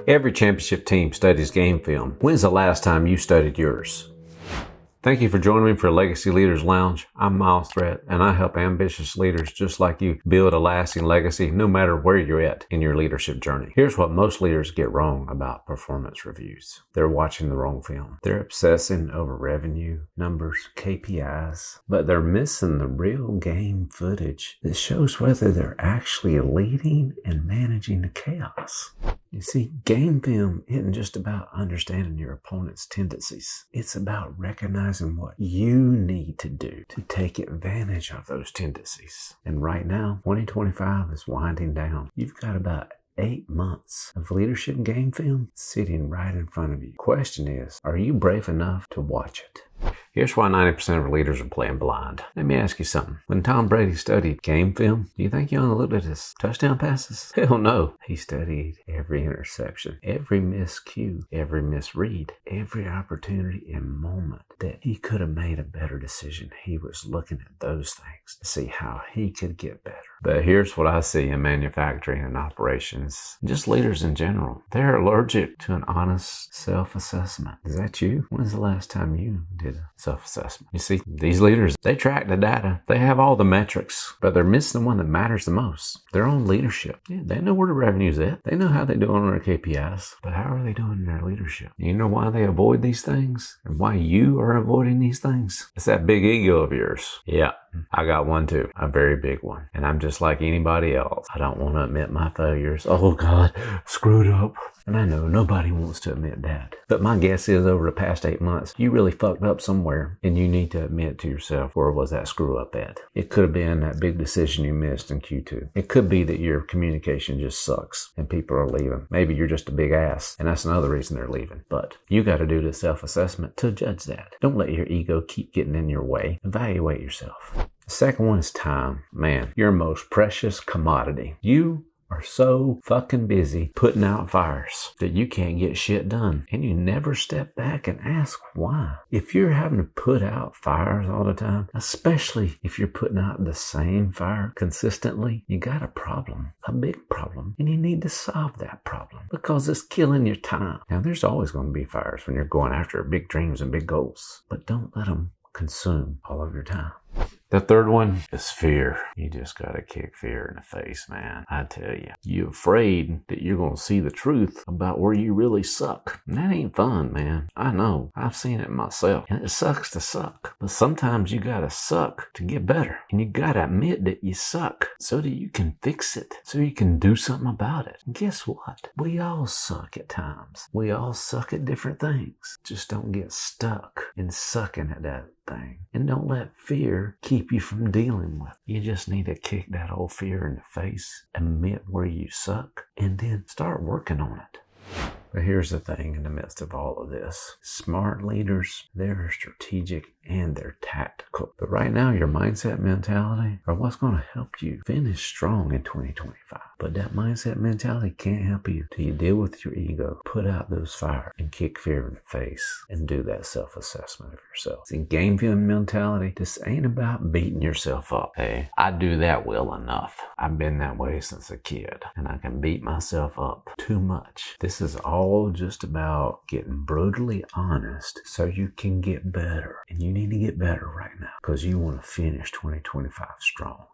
Every championship team studies game film. When's the last time you studied yours? Thank you for joining me for Legacy Leaders Lounge. I'm Myles Threatt, and I help ambitious leaders just like you build a lasting legacy no matter where you're at in your leadership journey. Here's what most leaders get wrong about performance reviews. They're watching the wrong film. They're obsessing over revenue, numbers, KPIs, but they're missing the real game footage that shows whether they're actually leading and managing the chaos. You see, game film isn't just about understanding your opponent's tendencies. It's about recognizing what you need to do to take advantage of those tendencies. And right now, 2025 is winding down. You've got about 8 months of leadership game film sitting right in front of you. Question is, are you brave enough to watch it? Here's why 90% of leaders are playing blind. Let me ask you something. When Tom Brady studied game film, do you think he only looked at his touchdown passes? Hell no. He studied every interception, every miscue, every misread, every opportunity and moment that he could have made a better decision. He was looking at those things to see how he could get better. But here's what I see in manufacturing and operations, just leaders in general. They're allergic to an honest self-assessment. Is that you? When's the last time you did a self-assessment? You see, these leaders, they track the data. They have all the metrics, but they're missing the one that matters the most. Their own leadership. Yeah, they know where the revenue's at. They know how they're doing on their KPIs, but how are they doing in their leadership? You know why they avoid these things and why you are avoiding these things? It's that big ego of yours. Yeah. I got one too, a very big one. And I'm just like anybody else. I don't want to admit my failures. Oh God, screwed up. And I know nobody wants to admit that. But my guess is over the past 8 months, you really fucked up somewhere and you need to admit to yourself, where was that screw up at? It could have been that big decision you missed in Q2. It could be that your communication just sucks and people are leaving. Maybe you're just a big ass and that's another reason they're leaving. But you got to do the self-assessment to judge that. Don't let your ego keep getting in your way. Evaluate yourself. The second one is time. Man, your most precious commodity. You are so fucking busy putting out fires that you can't get shit done. And you never step back and ask why. If you're having to put out fires all the time, especially if you're putting out the same fire consistently, you got a problem, a big problem, and you need to solve that problem because it's killing your time. Now, there's always going to be fires when you're going after big dreams and big goals, but don't let them consume all of your time. The third one is fear. You just gotta kick fear in the face, man. I tell you. You're afraid that you're gonna see the truth about where you really suck. And that ain't fun, man. I know. I've seen it myself. And it sucks to suck. But sometimes you gotta suck to get better. And you gotta admit that you suck so that you can fix it. So you can do something about it. And guess what? We all suck at times. We all suck at different things. Just don't get stuck in sucking at that thing. And don't let fear keep you from dealing with it. You just need to kick that old fear in the face, admit where you suck, and then start working on it. But here's the thing in the midst of all of this. Smart leaders, they're strategic and they're tactical. But right now, your mindset mentality are what's going to help you finish strong in 2025. But that mindset mentality can't help you till you deal with your ego, put out those fires, and kick fear in the face, and do that self-assessment of yourself. See, game film mentality, this ain't about beating yourself up. Hey, I do that well enough. I've been that way since a kid, and I can beat myself up too much. This is all just about getting brutally honest so you can get better. And you need to get better right now because you want to finish 2025 strong.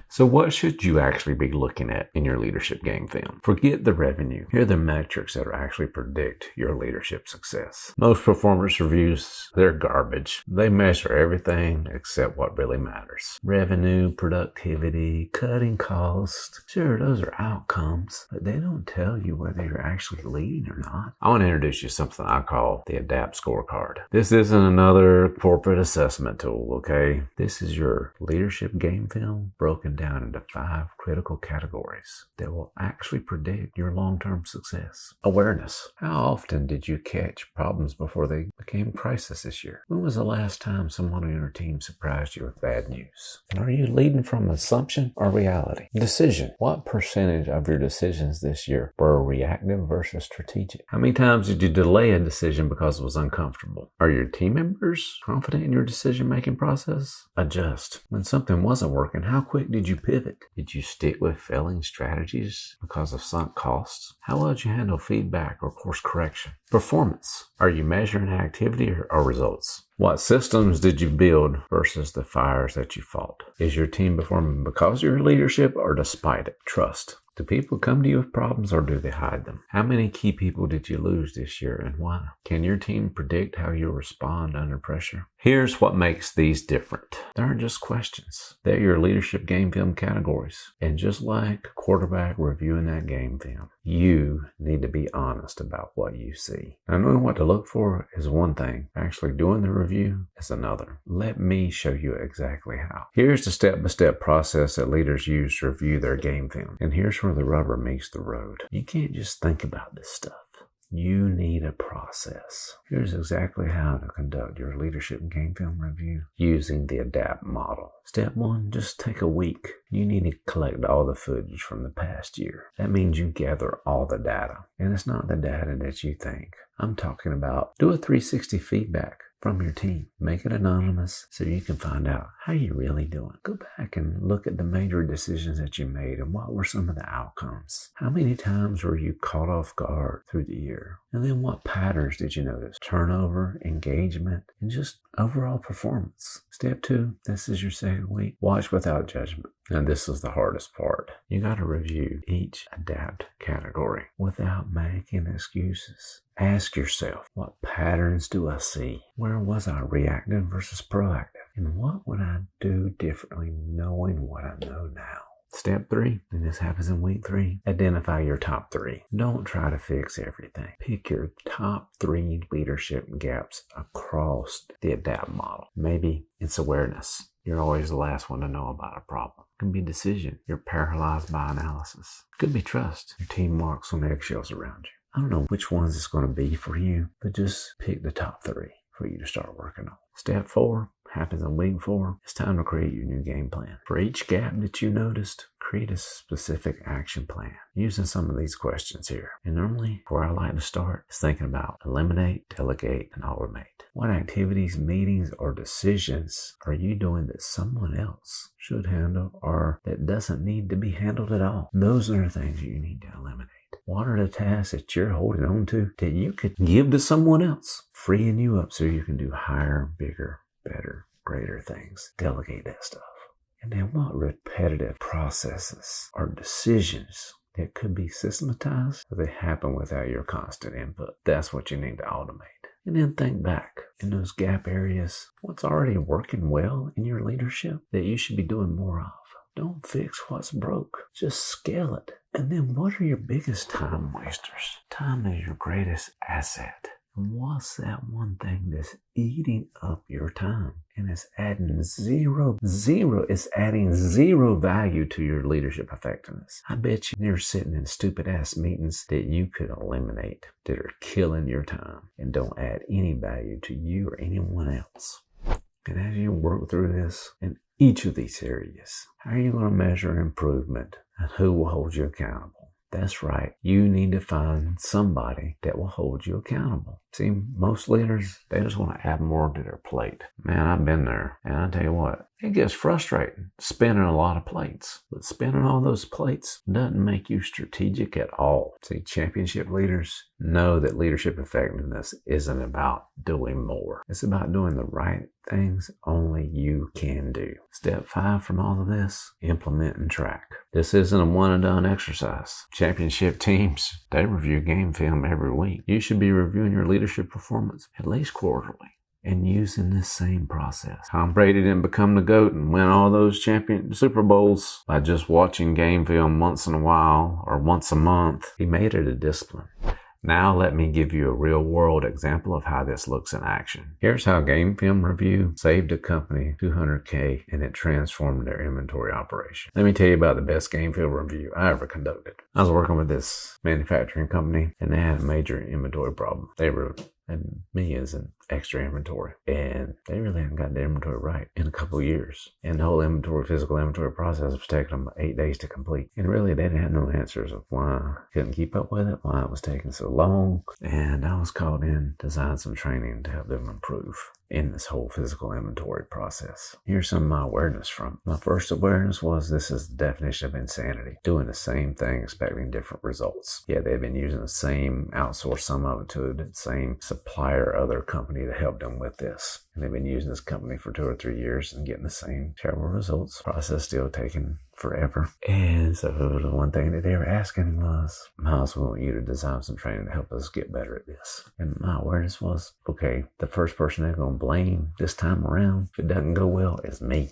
So what should you actually be looking at in your leadership game film? Forget the revenue. Here are the metrics that actually predict your leadership success. Most performance reviews, they're garbage. They measure everything except what really matters. Revenue, productivity, cutting costs. Sure, those are outcomes, but they don't tell you whether you're actually leading or not. I want to introduce you to something I call the ADAPT scorecard. This isn't another corporate assessment tool, okay? This is your leadership game film broken down into 5 critical categories that will actually predict your long-term success. Awareness. How often did you catch problems before they became crisis this year? When was the last time someone on your team surprised you with bad news? And are you leading from assumption or reality? Decision. What percentage of your decisions this year were reactive versus strategic? How many times did you delay a decision because it was uncomfortable? Are your team members confident in your decision-making process? Adjust. When something wasn't working, how quick did you pivot? Did you stick with failing strategies because of sunk costs? How well did you handle feedback or course correction? Performance. Are you measuring activity or results? What systems did you build versus the fires that you fought? Is your team performing because of your leadership or despite it? Trust. Do people come to you with problems or do they hide them? How many key people did you lose this year and why? Can your team predict how you'll respond under pressure? Here's what makes these different. They aren't just questions. They're your leadership game film categories. And just like a quarterback reviewing that game film, you need to be honest about what you see. Now, knowing what to look for is one thing. Actually doing the review is another. Let me show you exactly how. Here's the step-by-step process that leaders use to review their game film. And here's where the rubber meets the road. You can't just think about this stuff. You need a process. Here's exactly how to conduct your leadership game film review using the ADAPT model. Step 1, just take a week. You need to collect all the footage from the past year. That means you gather all the data. And it's not the data that you think. I'm talking about do a 360 feedback from your team. Make it anonymous so you can find out how you're really doing. Go back and look at the major decisions that you made and what were some of the outcomes. How many times were you caught off guard through the year? And then what patterns did you notice? Turnover, engagement, and just overall performance. Step 2, this is your second week. Watch without judgment. And this is the hardest part. You got to review each ADAPT category without making excuses. Ask yourself, what patterns do I see? Where was I reactive versus proactive? And what would I do differently knowing what I know now? Step 3, and this happens in week 3, identify your top 3. Don't try to fix everything. Pick your top 3 leadership gaps across the ADAPT model. Maybe it's awareness. You're always the last one to know about a problem. It can be decision. You're paralyzed by analysis. It could be trust. Your team walks on eggshells around you. I don't know which ones it's going to be for you, but just pick the top 3 for you to start working on. Step 4 happens in week 4. It's time to create your new game plan. For each gap that you noticed, create a specific action plan using some of these questions here. And normally, where I like to start is thinking about eliminate, delegate, and automate. What activities, meetings, or decisions are you doing that someone else should handle or that doesn't need to be handled at all? Those are the things you need to eliminate. What are the tasks that you're holding on to that you could give to someone else, freeing you up so you can do higher, bigger, better, greater things? Delegate that stuff. And then what repetitive processes or decisions that could be systematized or they happen without your constant input? That's what you need to automate. And then think back in those gap areas. What's already working well in your leadership that you should be doing more of? Don't fix what's broke. Just scale it. And then what are your biggest time wasters? Time is your greatest asset. And what's that one thing that's eating up your time? And it's adding zero value to your leadership effectiveness. I bet you're sitting in stupid ass meetings that you could eliminate that are killing your time and don't add any value to you or anyone else. And as you work through this in each of these areas, how are you going to measure improvement and who will hold you accountable? That's right. You need to find somebody that will hold you accountable. See, most leaders, they just want to add more to their plate. Man, I've been there. And I tell you what, it gets frustrating spinning a lot of plates. But spinning all those plates doesn't make you strategic at all. See, championship leaders know that leadership effectiveness isn't about doing more. It's about doing the right things only you can do. Step 5 from all of this, implement and track. This isn't a one and done exercise. Championship teams, they review game film every week. You should be reviewing your leadership performance at least quarterly and using this same process. Tom Brady didn't become the GOAT and win all those Super Bowls by just watching game film once in a while or once a month. He made it a discipline. Now let me give you a real-world example of how this looks in action. Here's how Game Film Review saved a company $200K and it transformed their inventory operation. Let me tell you about the best Game Film Review I ever conducted. I was working with this manufacturing company and they had a major inventory problem. They were and millions in extra inventory. And they really hadn't got the inventory right in a couple of years. And the whole physical inventory process was taking them 8 days to complete. And really, they didn't have no answers of why I couldn't keep up with it, why it was taking so long. And I was called in to design some training to help them improve. in this whole physical inventory process. Here's some of my awareness from. My first awareness was this is the definition of insanity. Doing the same thing, expecting different results. Yeah, they've been using the same, outsource some of it to the same supplier, other company to help them with this. And they've been using this company for 2 or 3 years and getting the same terrible results. Process still taking forever. And so the one thing that they were asking was, Myles, we want you to design some training to help us get better at this. And my awareness was, okay, the first person they're going to blame this time around if it doesn't go well is me.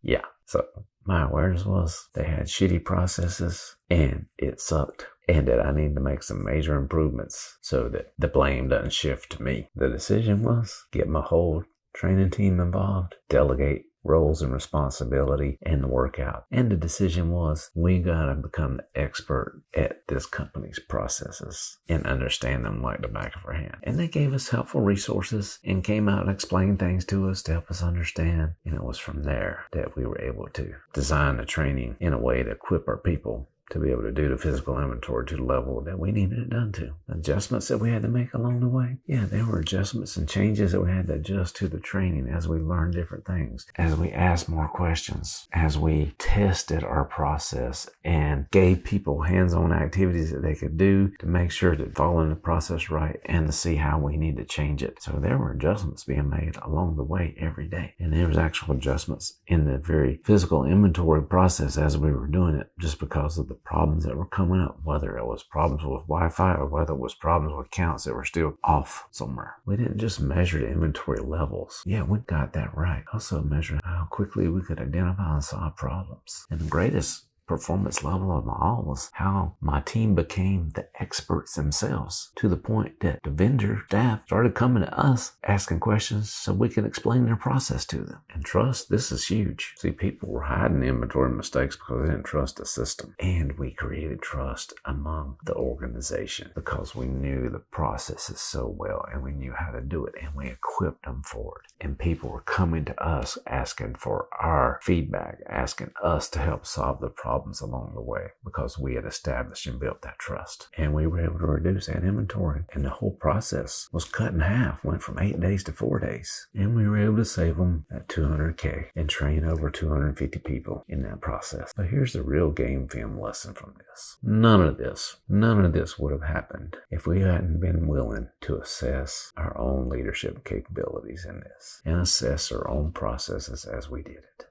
Yeah. So my awareness was they had shitty processes and it sucked. And that I need to make some major improvements so that the blame doesn't shift to me. The decision was get my whole training team involved, delegate roles and responsibility and the workout. And the decision was we got to become the expert at this company's processes and understand them like the back of our hand. And they gave us helpful resources and came out and explained things to us to help us understand. And it was from there that we were able to design the training in a way to equip our people to be able to do the physical inventory to the level that we needed it done to. Adjustments that we had to make along the way. Yeah, there were adjustments and changes that we had to adjust to the training as we learned different things, as we asked more questions, as we tested our process and gave people hands-on activities that they could do to make sure that following the process right and to see how we need to change it. So there were adjustments being made along the way every day. And there was actual adjustments in the very physical inventory process as we were doing it, just because of the problems that were coming up, whether it was problems with Wi-Fi or whether it was problems with counts that were still off somewhere. We didn't just measure the inventory levels. Yeah, we got that right. Also measure how quickly we could identify and solve problems. And the greatest performance level of them all was how my team became the experts themselves, to the point that the vendor staff started coming to us asking questions so we could explain their process to them. And trust, this is huge. See, people were hiding inventory mistakes because they didn't trust the system. And we created trust among the organization because we knew the processes so well and we knew how to do it and we equipped them for it. And people were coming to us asking for our feedback, asking us to help solve the problems along the way because we had established and built that trust. And we were able to reduce that inventory. And the whole process was cut in half, went from 8 days to 4 days. And we were able to save them at $200K and train over 250 people in that process. But here's the real game film lesson from this. None of this would have happened if we hadn't been willing to assess our own leadership capabilities in this and assess our own processes as we did it.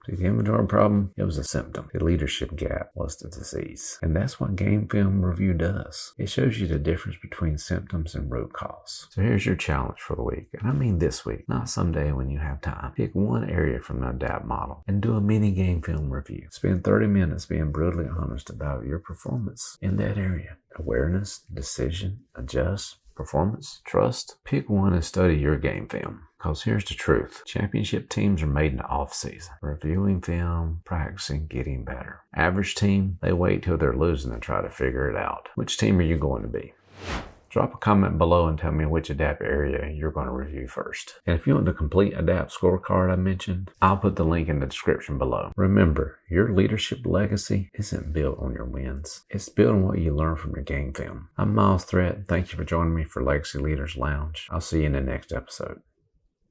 See, the inventory problem, it was a symptom. The leadership gap was the disease. And that's what game film review does. It shows you the difference between symptoms and root cause. So here's your challenge for the week. And I mean this week, not someday when you have time. Pick one area from the ADAPT model and do a mini game film review. Spend 30 minutes being brutally honest about your performance in that area. Awareness, decision, adjust, performance, trust. Pick one and study your game film. Because here's the truth. Championship teams are made in the off-season. Reviewing film, practicing, getting better. Average team, they wait till they're losing to try to figure it out. Which team are you going to be? Drop a comment below and tell me which ADAPT area you're going to review first. And if you want the complete ADAPT scorecard I mentioned, I'll put the link in the description below. Remember, your leadership legacy isn't built on your wins. It's built on what you learn from your game film. I'm Myles Threatt. Thank you for joining me for Legacy Leaders Lounge. I'll see you in the next episode.